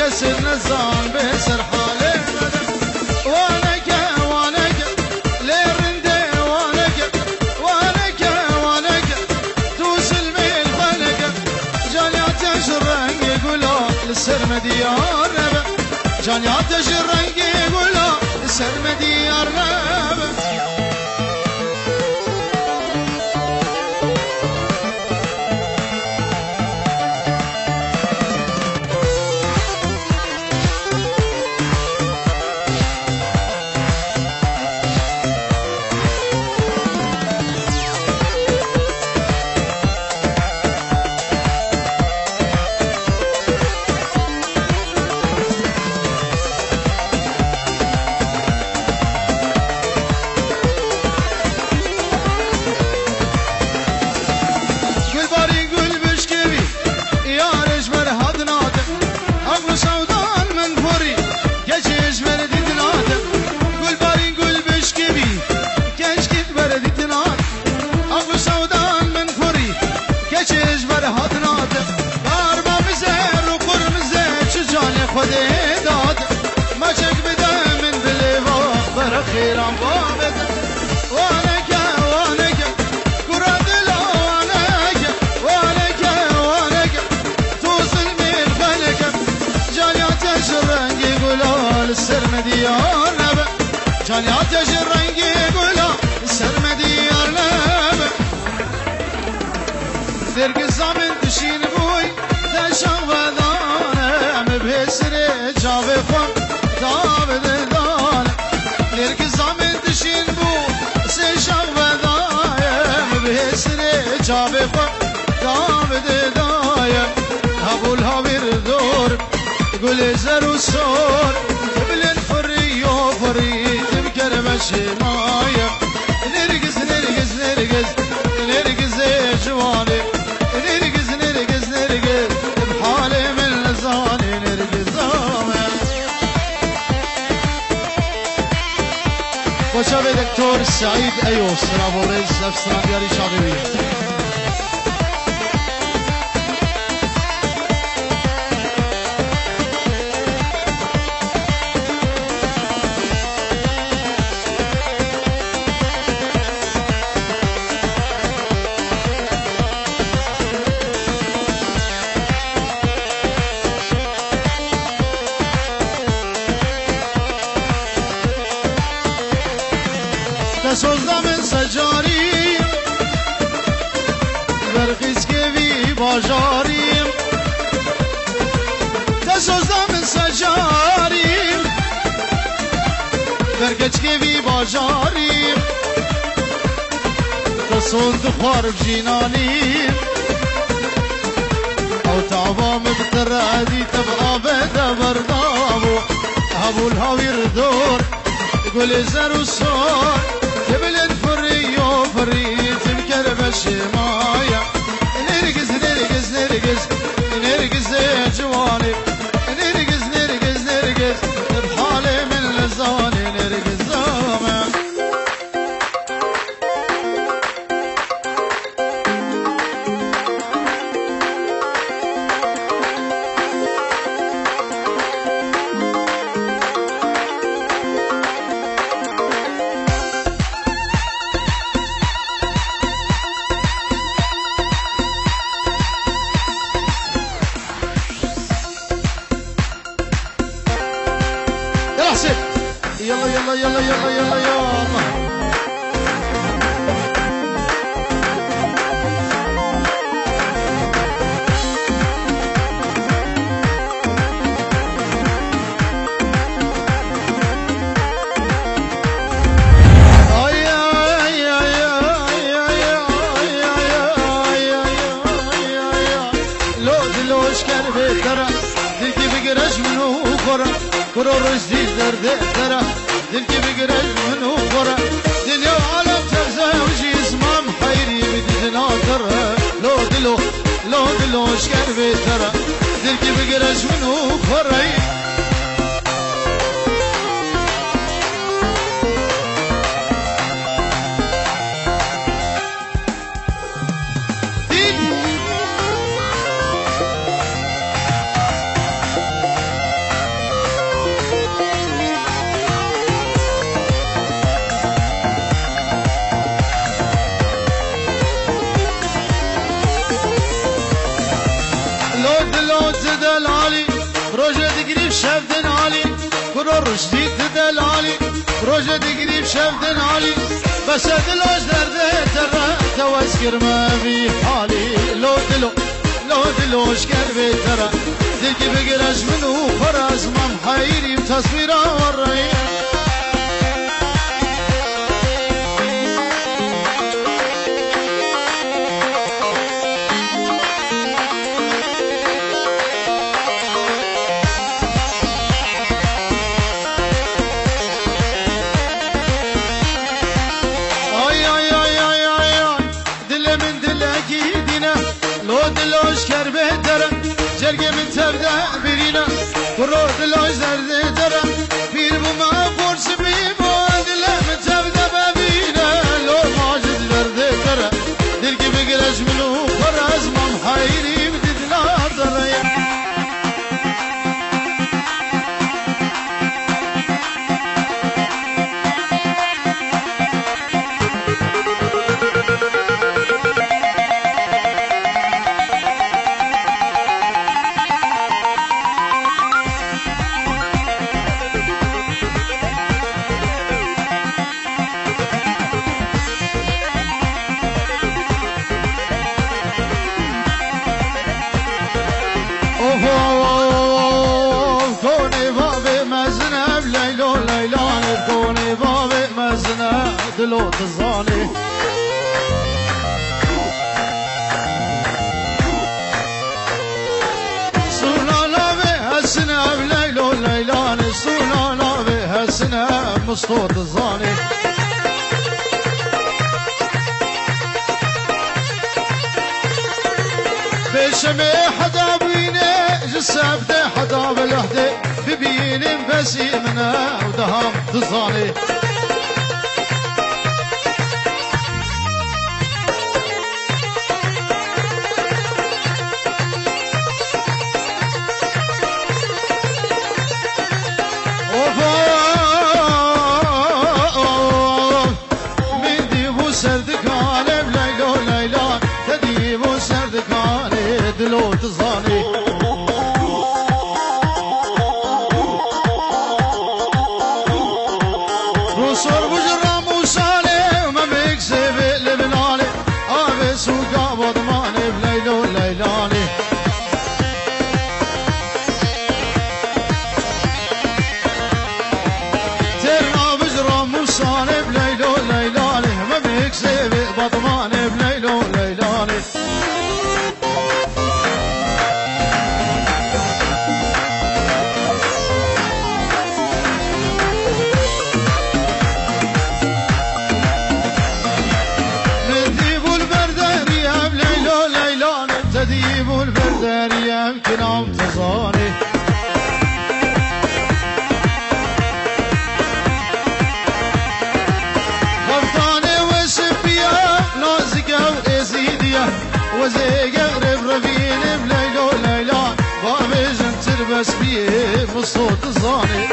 بس النزال بسر حالي وانك ليرندي وانك توصل بالفلك جاليات الرنق يقولوا للسرمدي يا رب جاليات الرنق يقولوا للسرمدي يا رب جاليات الرنق يقولوا السرمدي يا رب درق الزمن تشين بوي تشان وذانم بهسري جابي خون دابد دانم درق الزمن تشين بوي تشان وذانم بهسري جابي خون دابد دايم هبو الهوير دور يقول زر وصور قبل الفري وفري شماية نرقز جواني نرقز بحالي من لزاني نرقز وشاب دكتور سعيد أيوس رابو ريز أفسران دياري شاطبية سوزدم سجاریم برخیز کهوی باجاریم سوزدم سجاریم برگچ کهوی باجاریم سوزد خوارب جینانیم او تعبام بترادی تبقى بدا بردابو هبو الهوير دور يقول زر وصور قبل الفري وفري تنكر بالشماية نرقز جواني نرقز بحالي من لزاني نرقز كرو رزدي درد ترى دلكي بقرج منو خرا دنيا وعالم تزوجي اسمام حيري بدنا ترى لو دلو شكر بترى دلكي بقرج منو خرا دلو تدلالي روجة تقريب شفدن علي كرو رشدي تدلالي روجة تقريب شفدن علي بس دلوش درده ترى توسكر ما في حالي لو دلوش كربي ترى دلكي بقرش منو خراز ما محيري بتصويره والرئي جرگه من تبدأ برينا ورود العزر ترى في ما فرس بيبون دل من تبدأ بابينا لو ماجد ورد ترى دلقي بقرش منو خراز ما محيري بددنا ضريا دلو تزاني سولالا بهالسنة بليلو ليلاني سولالا بهالسنة مستو تزاني بشمي حدا بيني جسابتي حدا بالوحدي ببيني بسي منا ودهام تزاني دلو تزاني روسور بجرام وصالي وما بيكسب لبناني آبي سوقا وضماني بليلو ليلاني ترنا بجرام وصالي بليلو ليلاني ما بيكسب بضماني بليلو ليلاني تديب البردان يمكن عم تصاني غفطاني وسبيا نازقة وإزيديا وزيقة غرب ربين بليلو ليلان بابي جنتر بس بيه مصوت الظاني